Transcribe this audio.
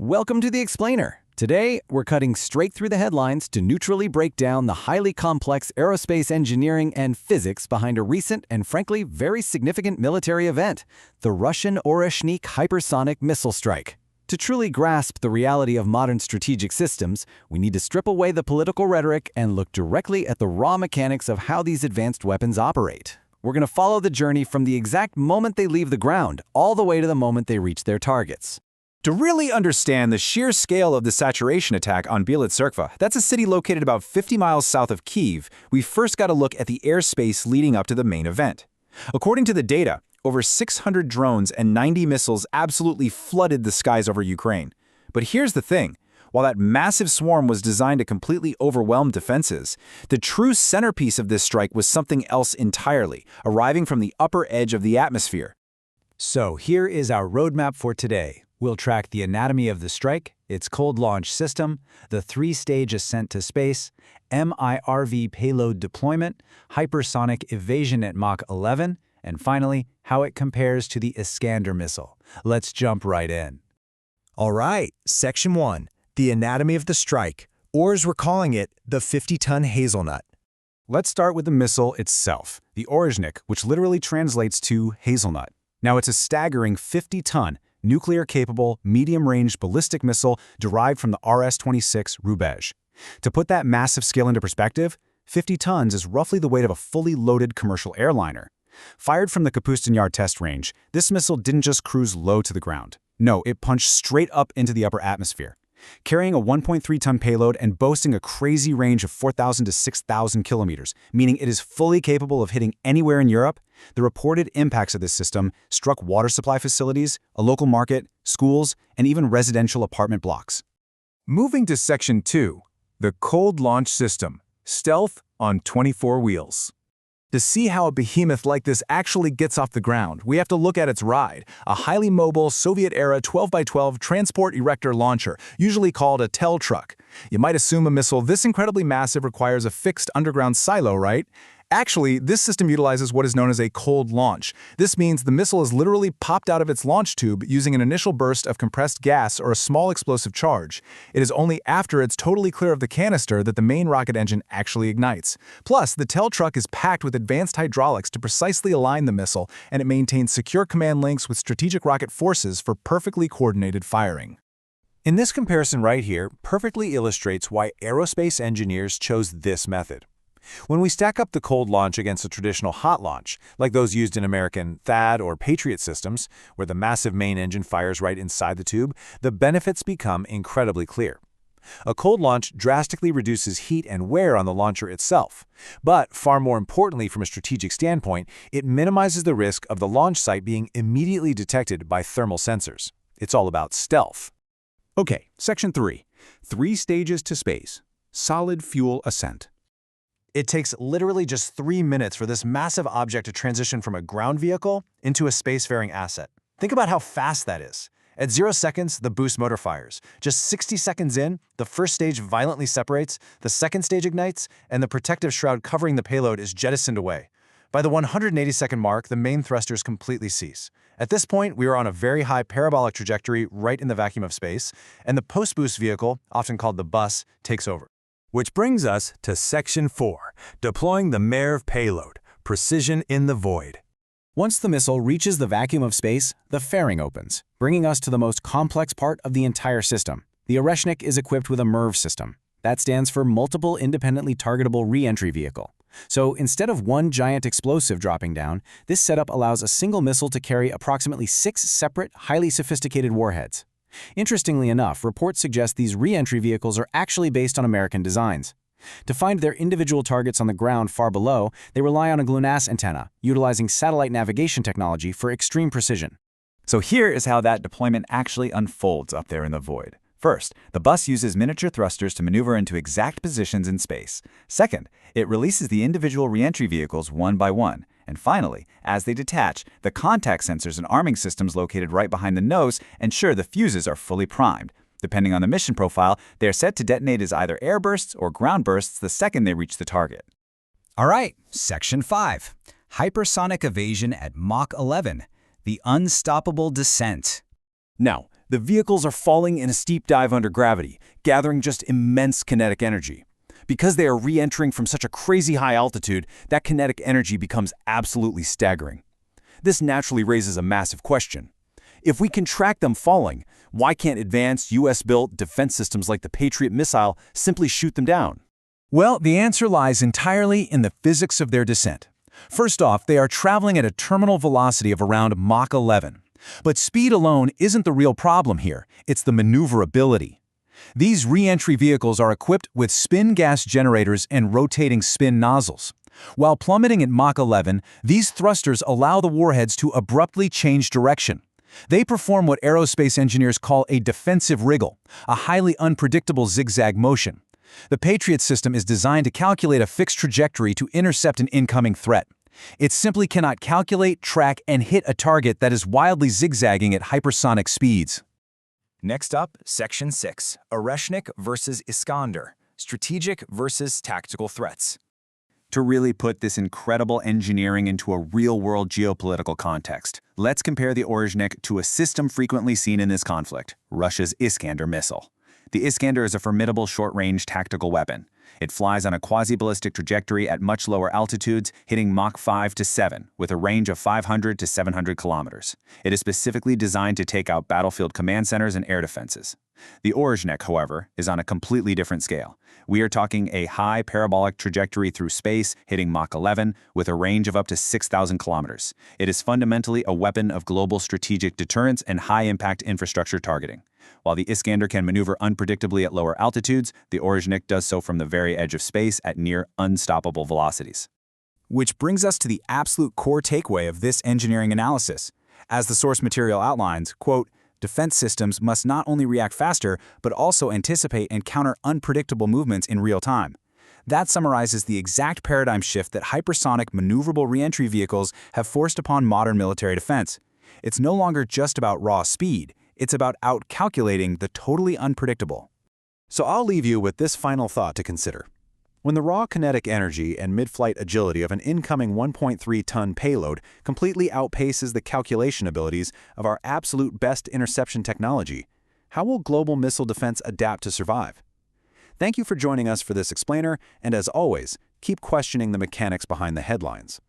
Welcome to the Explainer. Today, we're cutting straight through the headlines to neutrally break down the highly complex aerospace engineering and physics behind a recent and frankly very significant military event, the Russian Oreshnik Hypersonic missile strike. To truly grasp the reality of modern strategic systems, we need to strip away the political rhetoric and look directly at the raw mechanics of how these advanced weapons operate. We're going to follow the journey from the exact moment they leave the ground all the way to the moment they reach their targets. To really understand the sheer scale of the saturation attack on Bielitserkva, that's a city located about 50 miles south of Kyiv, we first got to look at the airspace leading up to the main event. According to the data, over 600 drones and 90 missiles absolutely flooded the skies over Ukraine. But here's the thing. While that massive swarm was designed to completely overwhelm defenses, the true centerpiece of this strike was something else entirely, arriving from the upper edge of the atmosphere. So here is our roadmap for today. We'll track the anatomy of the strike, its cold launch system, the three-stage ascent to space, MIRV payload deployment, hypersonic evasion at Mach 11, and finally, how it compares to the Iskander missile. Let's jump right in. All right, Section 1, the anatomy of the strike, or as we're calling it, the 50-ton hazelnut. Let's start with the missile itself, the Oreshnik, which literally translates to hazelnut. Now, it's a staggering 50-ton, nuclear-capable, medium-range ballistic missile derived from the RS-26 Rubezh. To put that massive scale into perspective, 50 tons is roughly the weight of a fully loaded commercial airliner. Fired from the Kapustin Yar test range, this missile didn't just cruise low to the ground. No, it punched straight up into the upper atmosphere. Carrying a 1.3-ton payload and boasting a crazy range of 4,000 to 6,000 kilometers, meaning it is fully capable of hitting anywhere in Europe, the reported impacts of this system struck water supply facilities, a local market, schools, and even residential apartment blocks. Moving to Section 2, the cold launch system, stealth on 24 wheels. To see how a behemoth like this actually gets off the ground, we have to look at its ride, a highly mobile Soviet-era 12x12 transport erector launcher, usually called a TEL truck. You might assume a missile this incredibly massive requires a fixed underground silo, right? Actually, this system utilizes what is known as a cold launch. This means the missile is literally popped out of its launch tube using an initial burst of compressed gas or a small explosive charge. It is only after it's totally clear of the canister that the main rocket engine actually ignites. Plus, the TEL truck is packed with advanced hydraulics to precisely align the missile, and it maintains secure command links with strategic rocket forces for perfectly coordinated firing. In this comparison right here, perfectly illustrates why aerospace engineers chose this method. When we stack up the cold launch against a traditional hot launch, like those used in American THAAD or Patriot systems, where the massive main engine fires right inside the tube, the benefits become incredibly clear. A cold launch drastically reduces heat and wear on the launcher itself. But, far more importantly from a strategic standpoint, it minimizes the risk of the launch site being immediately detected by thermal sensors. It's all about stealth. Okay, Section 3, three stages to space, solid fuel ascent. It takes literally just 3 minutes for this massive object to transition from a ground vehicle into a spacefaring asset. Think about how fast that is. At 0 seconds, the boost motor fires. Just 60 seconds in, the first stage violently separates, the second stage ignites, and the protective shroud covering the payload is jettisoned away. By the 180-second mark, the main thrusters completely cease. At this point, we are on a very high parabolic trajectory right in the vacuum of space, and the post-boost vehicle, often called the bus, takes over. Which brings us to Section 4, deploying the MIRV payload, precision in the void. Once the missile reaches the vacuum of space, the fairing opens, bringing us to the most complex part of the entire system. The Oreshnik is equipped with a MIRV system. That stands for Multiple Independently Targetable Re-Entry Vehicle. So instead of one giant explosive dropping down, this setup allows a single missile to carry approximately 6 separate, highly sophisticated warheads. Interestingly enough, reports suggest these re-entry vehicles are actually based on American designs. To find their individual targets on the ground far below, they rely on a GLONASS antenna, utilizing satellite navigation technology for extreme precision. So here is how that deployment actually unfolds up there in the void. First, the bus uses miniature thrusters to maneuver into exact positions in space. Second, it releases the individual re-entry vehicles one by one. And finally, as they detach, the contact sensors and arming systems located right behind the nose ensure the fuses are fully primed. Depending on the mission profile, they are set to detonate as either air bursts or ground bursts the second they reach the target. All right, Section 5, hypersonic evasion at Mach 11, the unstoppable descent. Now, The vehicles are falling in a steep dive under gravity, gathering just immense kinetic energy. Because they are re-entering from such a crazy high altitude, that kinetic energy becomes absolutely staggering. This naturally raises a massive question. If we can track them falling, why can't advanced US-built defense systems like the Patriot missile simply shoot them down? Well, the answer lies entirely in the physics of their descent. First off, they are traveling at a terminal velocity of around Mach 11. But speed alone isn't the real problem here, it's the maneuverability. These re-entry vehicles are equipped with spin gas generators and rotating spin nozzles. While plummeting at Mach 11, these thrusters allow the warheads to abruptly change direction. They perform what aerospace engineers call a defensive wriggle, a highly unpredictable zigzag motion. The Patriot system is designed to calculate a fixed trajectory to intercept an incoming threat. It simply cannot calculate, track, and hit a target that is wildly zigzagging at hypersonic speeds. Next up, Section 6, Oreshnik versus Iskander, Strategic versus Tactical Threats. To really put this incredible engineering into a real-world geopolitical context, let's compare the Oreshnik to a system frequently seen in this conflict, Russia's Iskander missile. The Iskander is a formidable short-range tactical weapon. It flies on a quasi-ballistic trajectory at much lower altitudes, hitting Mach 5 to 7, with a range of 500 to 700 kilometers. It is specifically designed to take out battlefield command centers and air defenses. The Oreshnik, however, is on a completely different scale. We are talking a high parabolic trajectory through space, hitting Mach 11, with a range of up to 6,000 kilometers. It is fundamentally a weapon of global strategic deterrence and high-impact infrastructure targeting. While the Iskander can maneuver unpredictably at lower altitudes, the Oreshnik does so from the very edge of space at near unstoppable velocities. Which brings us to the absolute core takeaway of this engineering analysis. As the source material outlines, quote, defense systems must not only react faster, but also anticipate and counter unpredictable movements in real time. That summarizes the exact paradigm shift that hypersonic maneuverable re-entry vehicles have forced upon modern military defense. It's no longer just about raw speed. It's about out-calculating the totally unpredictable. So I'll leave you with this final thought to consider. When the raw kinetic energy and mid-flight agility of an incoming 1.3-ton payload completely outpaces the calculation abilities of our absolute best interception technology, how will global missile defense adapt to survive? Thank you for joining us for this explainer, and as always, keep questioning the mechanics behind the headlines.